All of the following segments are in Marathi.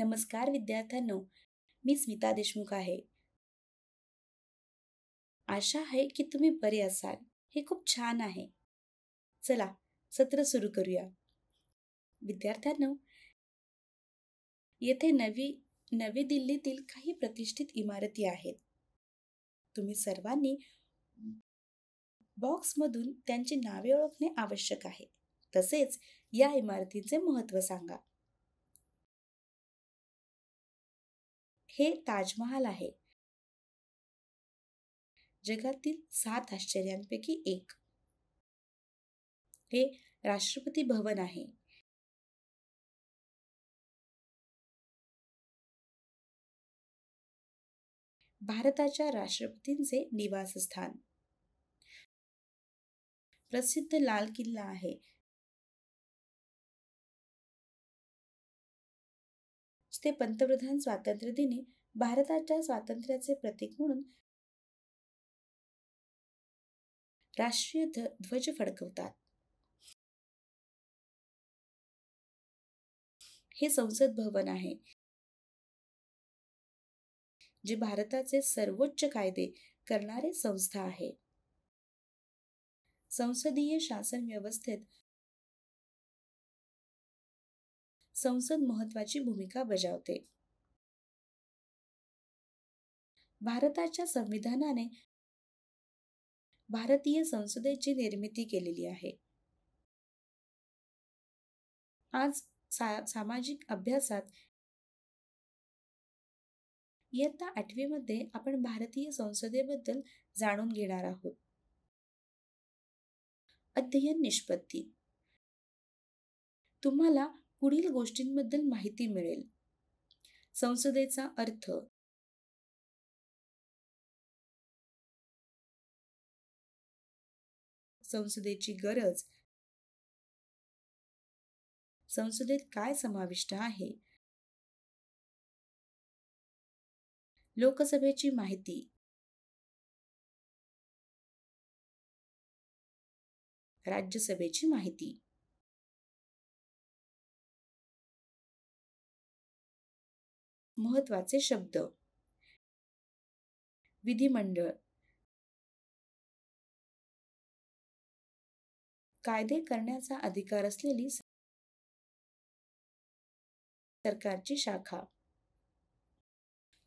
नमस्कार विद्यार्थ्यांनो, मी स्मिता देशमुख आहे. आशा आहे की तुम्ही बरे असाल. हे खूप छान आहे. चला, सत्र सुरू करूया. विद्यार्थ्यांनो, येथे नवी दिल्लीतील काही प्रतिष्ठित इमारती आहेत. तुम्ही सर्वांनी बॉक्समधून त्यांची नावे ओळखणे आवश्यक आहे. तसेच या इमारतींचे महत्त्व सांगा. हे ताजमहाल आहे. जगातील 7 आश्चर्यांपैकी एक. हे राष्ट्रपती भवन आहे. भारताच्या राष्ट्रपतींचे निवासस्थान. प्रसिद्ध लाल किल्ला आहे. ते पंतप्रधान स्वातंत्र्य दिनी भारताच्या स्वातंत्र्याचे प्रतीक म्हणून राष्ट्रीय ध्वज फडकवतात. हे संसद भवन आहे, जे भारताचे सर्वोच्च कायदे करणारे संस्था आहे. संसदीय शासन व्यवस्थेत संसद महत्त्वाची भूमिका बजावते. भारताच्या संविधानाने भारतीय संसदेची निर्मिती केलेली आहे. आज सामाजिक अभ्यासात इयत्ता 8वी मध्ये आपण भारतीय संसदेबद्दल जाणून घेणार आहोत. अध्ययन निष्पत्ती. तुम्हाला पुढील गोष्टींबद्दल माहिती मिळेल. संसदेचा अर्थ, संसदेची गरज, संसदेत काय समाविष्ट आहे, लोकसभेची माहिती, राज्यसभेची माहिती. महत्त्वाचे शब्द: विधिमंडळ, कायदे करण्याचा अधिकार असलेली सरकारची शाखा.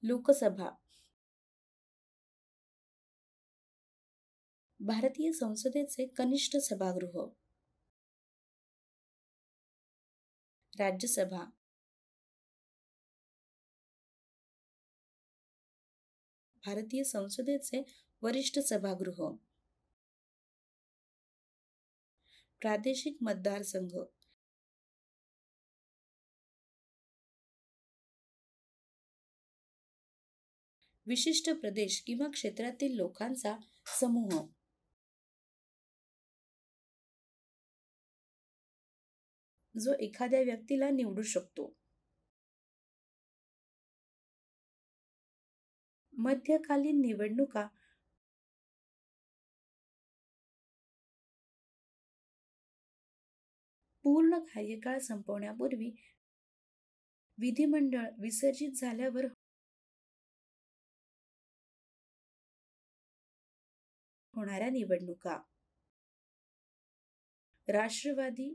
लोकसभा, भारतीय संसदेचे कनिष्ठ सभागृह. राज्यसभा, भारतीय संसदेचे वरिष्ठ सभागृह. प्रादेशिक मतदारसंघ, विशिष्ट प्रदेश किंवा क्षेत्रातील लोकांचा समूह. जो एखाद्या व्यक्तीला निवडू शकतो. मध्यकालीन निवडणुका पूर्ण कार्यकाळ संपवण्यापूर्वी विधिमंडळ विसर्जित झाल्यावर होणाऱ्या निवडणुका. राष्ट्रवादी,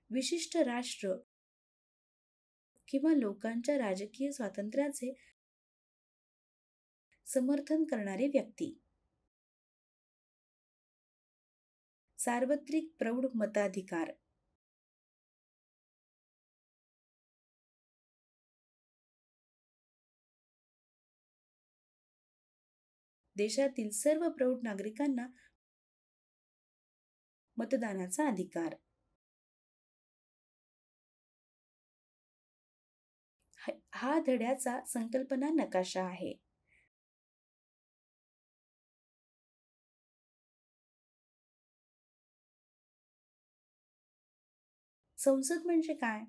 विशिष्ट राष्ट्र किंवा लोकांच्या राजकीय स्वातंत्र्याचे समर्थन करणारी व्यक्ती. सार्वत्रिक प्रौढ मताधिकार. देशातील सर्व प्रौढ नागरिकांना मतदानाचा अधिकार. हा धड्याचा संकल्पना नकाशा आहे. संसद म्हणजे काय?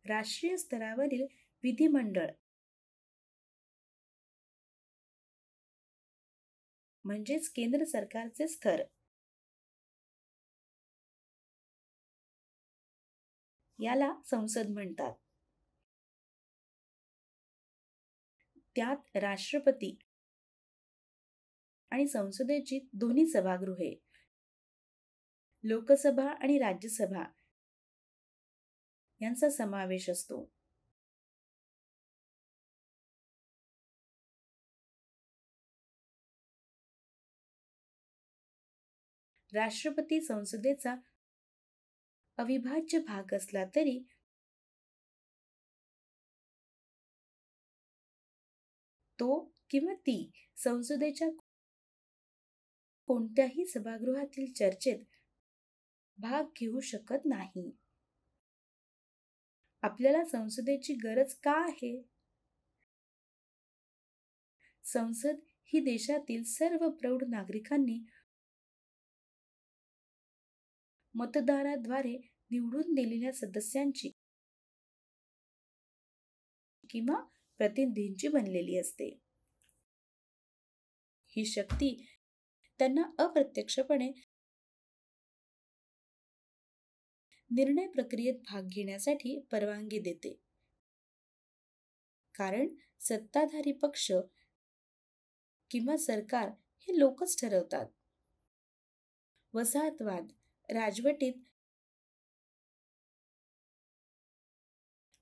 राष्ट्रीय स्तरावरील विधिमंडळ म्हणजेच केंद्र सरकारचे स्तर. याला संसद म्हणतात. त्यात राष्ट्रपती आणि संसदेची दोन्ही सभागृहे, लोकसभा आणि राज्यसभा यांचा समावेश असतो. राष्ट्रपती संसदेचा अविभाज्य भाग असला तरी तो किंवा ती संसदेच्या कोणत्याही सभागृहातील चर्चेत भाग घेऊ शकत नाही. आपल्याला संसदेची गरज का आहे? संसद ही देशातील सर्व प्रौढ नागरिकांनी मतदाराद्वारे निवडून दिलेल्या सदस्यांची किंवा प्रतिनिधींची बनलेली असते. ही शक्ती त्यांना अप्रत्यक्षपणे निर्णय प्रक्रियेत भाग घेण्यासाठी परवानगी देते. कारण सत्ताधारी पक्ष किंवा सरकार हे लोकच ठरवतात. वसाहतवाद राजवटीत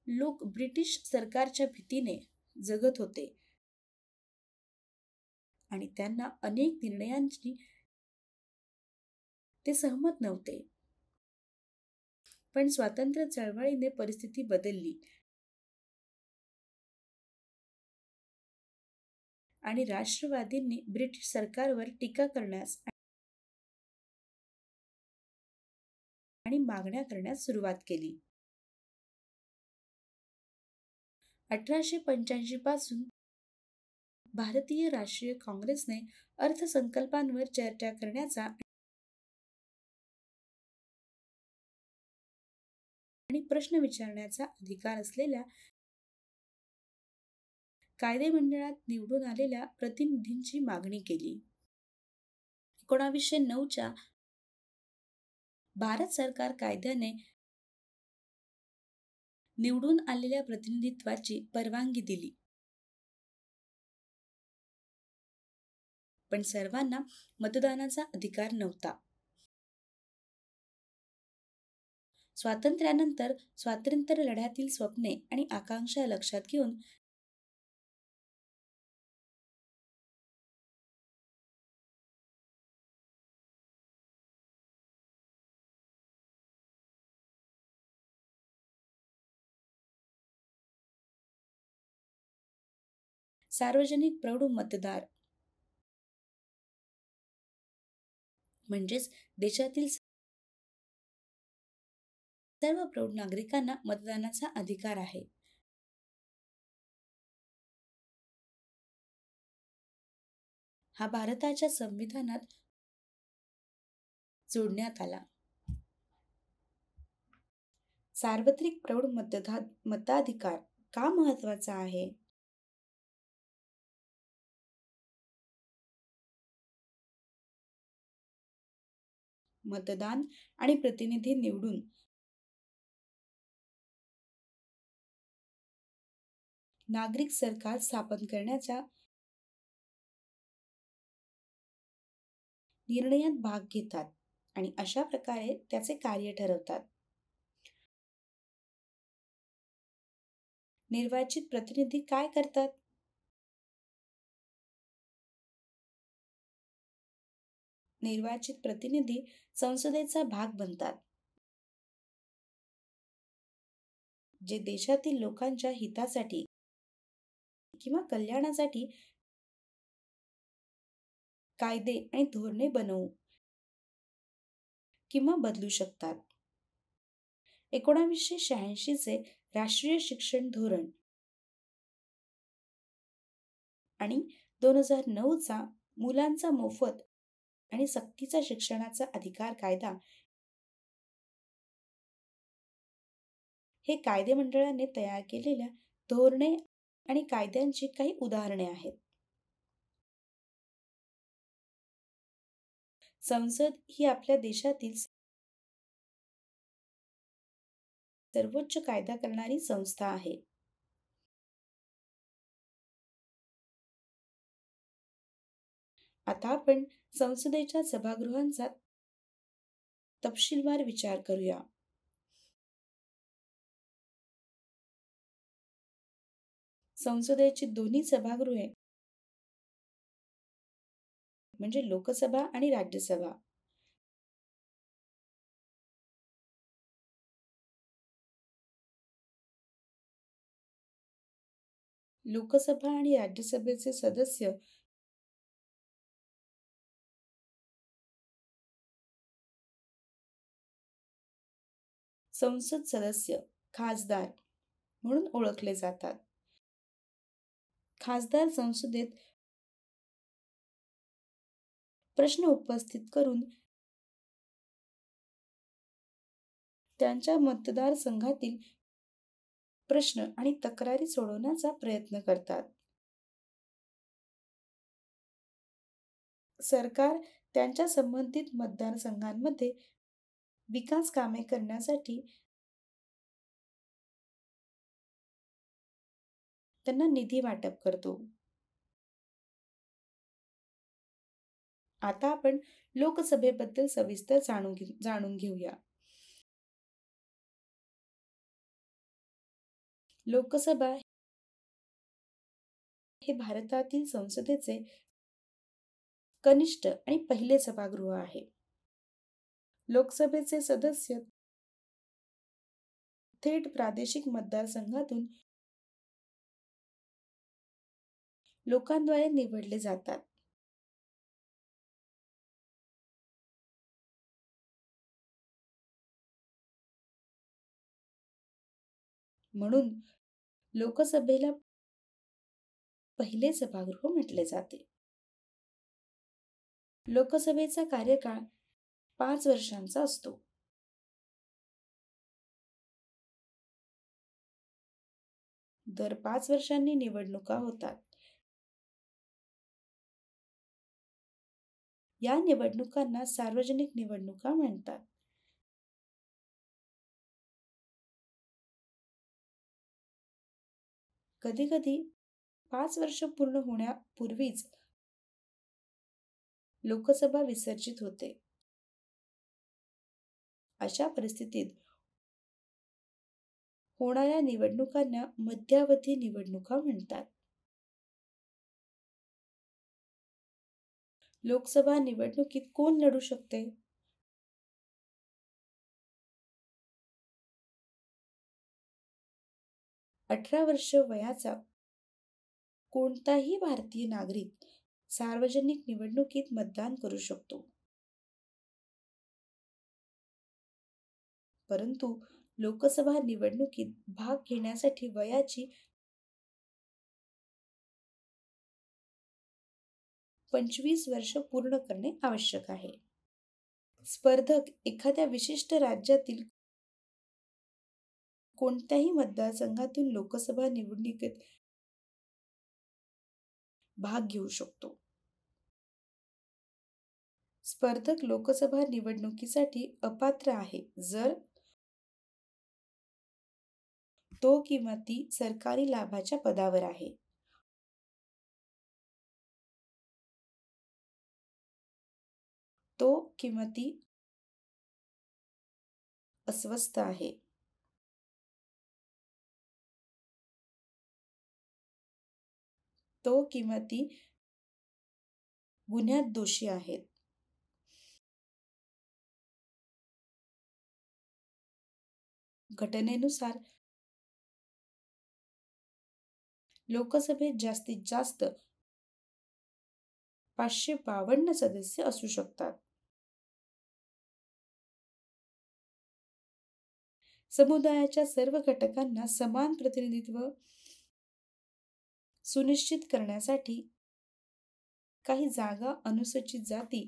लोक ब्रिटिश सरकारच्या भीतीने जगत होते आणि त्यांना अनेक निर्णयांची ते सहमत नव्हते. पण स्वातंत्र्य चळवळीने परिस्थिती बदलली आणि राष्ट्रवादींनी ब्रिटिश सरकारवर टीका करण्यास आणि मागण्या करण्यास सुरुवात केली. 1885 पासून भारतीय राष्ट्रीय काँग्रेसने अर्थसंकल्पांवर चर्चा करण्याचा आणि प्रश्न विचारण्याचा अधिकार असलेल्या कायदेमंडळात निवडून आलेल्या प्रतिनिधींची मागणी केली. 1909च्या भारत सरकार कायद्याने निवडून आलेल्या प्रतिनिधित्वाची परवानगी दिली. पण सर्वांना मतदानाचा अधिकार नव्हता. स्वातंत्र्यानंतर स्वातंत्र्य लढ्यातील स्वप्ने आणि आकांक्षा लक्षात घेऊन सार्वजनिक प्रौढ मतदार म्हणजेच देशातील सर्व प्रौढ नागरिकांना मतदानाचा अधिकार आहे. हा भारताच्या संविधानात जोडण्यात आला. सार्वत्रिक प्रौढ मताधिकार का महत्वाचा आहे? मतदान आणि प्रतिनिधी निवडून नागरिक सरकार स्थापन करण्याच्या निर्णयात भाग घेतात आणि अशा प्रकारे त्याचे कार्य ठरवतात. निर्वाचित प्रतिनिधी काय करतात? निर्वाचित प्रतिनिधी संसदेचा भाग बनतात, जे देशातील लोकांच्या हितासाठी किंवा कल्याणासाठी कायदे आणि धोरणे बनवू किंवा बदलू शकतात. 1986 चे राष्ट्रीय शिक्षण धोरण आणि 2009 चा मुलांचा मोफत आणि सक्तीचा शिक्षणाचा अधिकार कायदा हे कायदेमंडळाने तयार केलेल्या धोरणे आणि कायद्यांची काही उदाहरणे आहेत. संसद ही आपल्या देशातील सर्वोच्च कायदा करणारी संस्था आहे. आता आपण संसदेच्या सभागृहांचा तपशीलवार विचार करूया. संसदेची दोन्ही सभागृहे म्हणजे लोकसभा आणि राज्यसभा लोकसभा आणि राज्यसभेचे सदस्य संसद सदस्य खासदार म्हणून ओळखले जातात. खासदार संसदेत प्रश्न उपस्थित करून त्यांच्या मतदारसंघातील प्रश्न आणि तक्रारी सोडवण्याचा प्रयत्न करतात. सरकार त्यांच्या संबंधित मतदारसंघांमध्ये विकास कामे करण्यासाठी त्यांना निधी वाटप करतो. आता आपण लोकसभेबद्दल सविस्तर जाणून घेऊया. लोकसभा हे भारतातील संसदेचे कनिष्ठ आणि पहिले सभागृह आहे. लोकसभेचे सदस्य थेट प्रादेशिक मतदारसंघातून लोकांद्वारे निवडले जातात. म्हणून लोकसभेला पहिले सभागृह म्हटले जाते. लोकसभेचा कार्यकाळ 5 वर्षांचा असतो. दर 5 वर्षांनी निवडणुका होतात. या निवडणुकांना सार्वजनिक निवडणुका म्हणतात. कधीकधी 5 वर्ष पूर्ण होण्यापूर्वीच लोकसभा विसर्जित होते. अशा परिस्थितीत होणाऱ्या निवडणुकांना मध्यावधी निवडणुका म्हणतात. लोकसभा निवडणुकीत कोण लढू शकते? अठरा वर्ष वयाचा कोणताही भारतीय नागरिक सार्वजनिक निवडणुकीत मतदान करू शकतो. परंतु लोकसभा निवडणुकीत भाग घेण्यासाठी वयाची 25 वर्ष पूर्ण करणे आवश्यक आहे. स्पर्धक एखाद्या विशिष्ट राज्यातील कोणत्याही मतदारसंघातून लोकसभा निवडणुकीत भाग घेऊ शकतो. स्पर्धक लोकसभा निवडणुकीसाठी अपात्र आहे जर तो किंवा ती सरकारी लाभाच्या पदावर आहे. तो किंवा ती अस्वस्थ आहे. तो किंवा ती गुन्ह्यात दोषी आहेत. घटनेनुसार लोकसभेत जास्तीत जास्त 552 सदस्य असू शकतात. समुदायाच्या सर्व घटकांना समान प्रतिनिधित्व सुनिश्चित करण्यासाठी काही जागा अनुसूचित जाती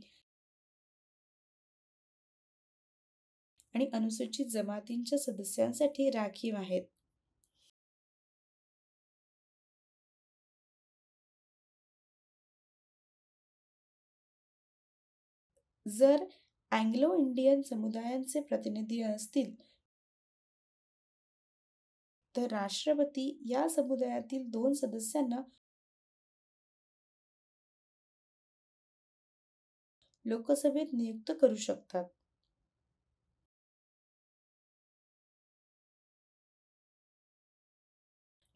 आणि अनुसूचित जमातींच्या सदस्यांसाठी राखीव आहेत. जर अँग्लो इंडियन समुदायांचे प्रतिनिधी असतील तर राष्ट्रपती या समुदायातील 2 सदस्यांना लोकसभेत नियुक्त करू शकतात.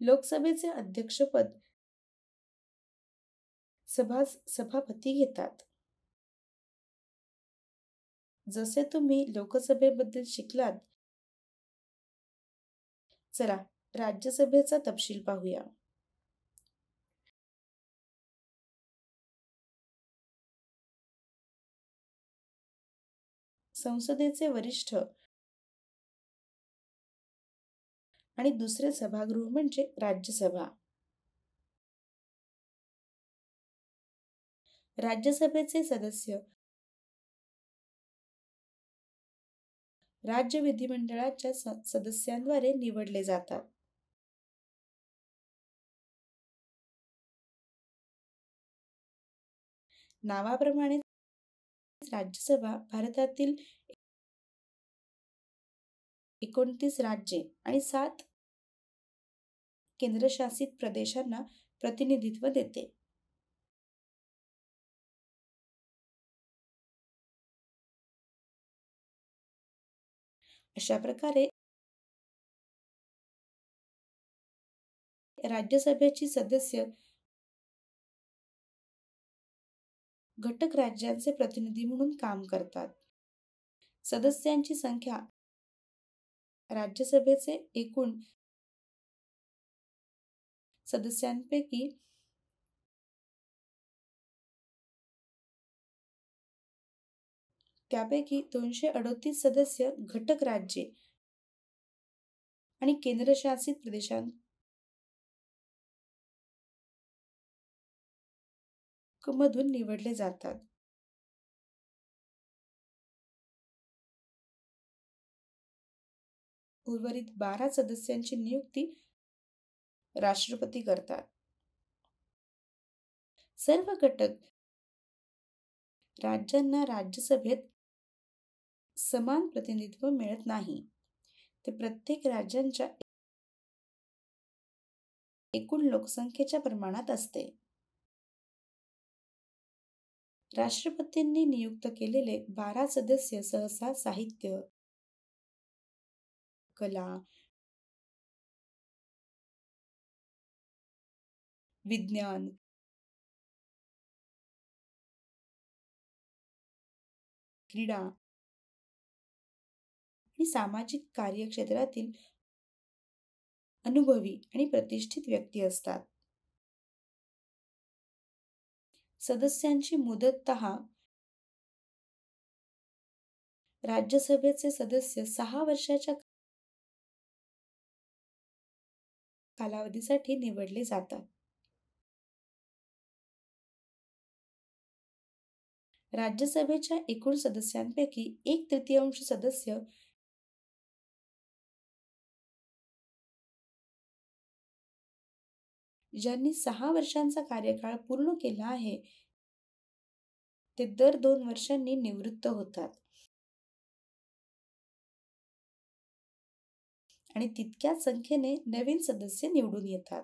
लोकसभेचे अध्यक्षपद सभापती घेतात. जसे तुम्ही लोकसभेबद्दल शिकलात, चला राज्यसभेचा तपशील पाहूया. संसदेचे वरिष्ठ आणि दुसरे सभागृह म्हणजे राज्यसभा. राज्यसभेचे सदस्य राज्य विधिमंडळाच्या सदस्यांद्वारे निवडले जातात. नावाप्रमाणे राज्यसभा भारतातील 29 राज्ये आणि 7 केंद्रशासित प्रदेशांना प्रतिनिधित्व देते. अशा प्रकारे राज्यसभेची सदस्य घटक राज्यांचे प्रतिनिधी म्हणून काम करतात. सदस्यांची संख्या राज्यसभेचे एकूण सदस्यांपैकी त्यापैकी 238 सदस्य घटक राज्ये आणि केंद्रशासित प्रदेशांमधून निवडले जातात. उर्वरित 12 सदस्यांची नियुक्ती राष्ट्रपती करतात. सर्व घटक राज्यांना राज्यसभेत समान प्रतिनिधित्व मिळत नाही. ते प्रत्येक राज्यांच्या एकूण लोकसंख्येच्या प्रमाणात असते. राष्ट्रपतींनी नियुक्त केलेले 12 सदस्य सहसा साहित्य, कला, विज्ञान, क्रीडा आणि सामाजिक कार्यक्षेत्रातील अनुभवी आणि प्रतिष्ठित व्यक्ती असतात. सदस्यांची मुदत राज्यसभेचे सदस्य 6 वर्षाच्या कालावधीसाठी निवडले जातात. राज्यसभेच्या एकूण सदस्यांपैकी 1/3 सदस्य ज्यांनी 6 वर्षांचा कार्यकाळ पूर्ण केला आहे, ते दर 2 वर्षांनी निवृत्त होतात आणि तितक्याच संख्येने नवीन सदस्य निवडून येतात.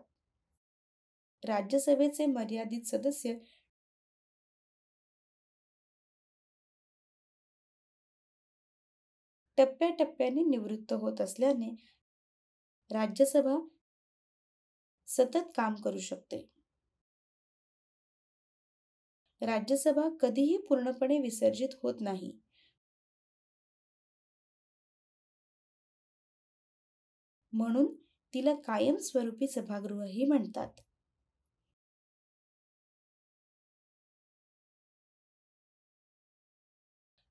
राज्यसभेचे मर्यादित सदस्य टप्प्याटप्प्याने निवृत्त होत असल्याने राज्यसभा सतत काम करू शकते. राज्यसभा कधीही पूर्णपणे विसर्जित होत नाही. म्हणून तिला कायमस्वरूपी सभागृहही म्हणतात.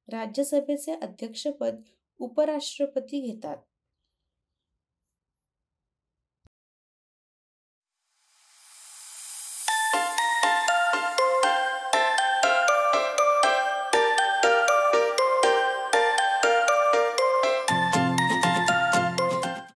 राज्यसभेचे अध्यक्षपद उपराष्ट्रपती घेतात.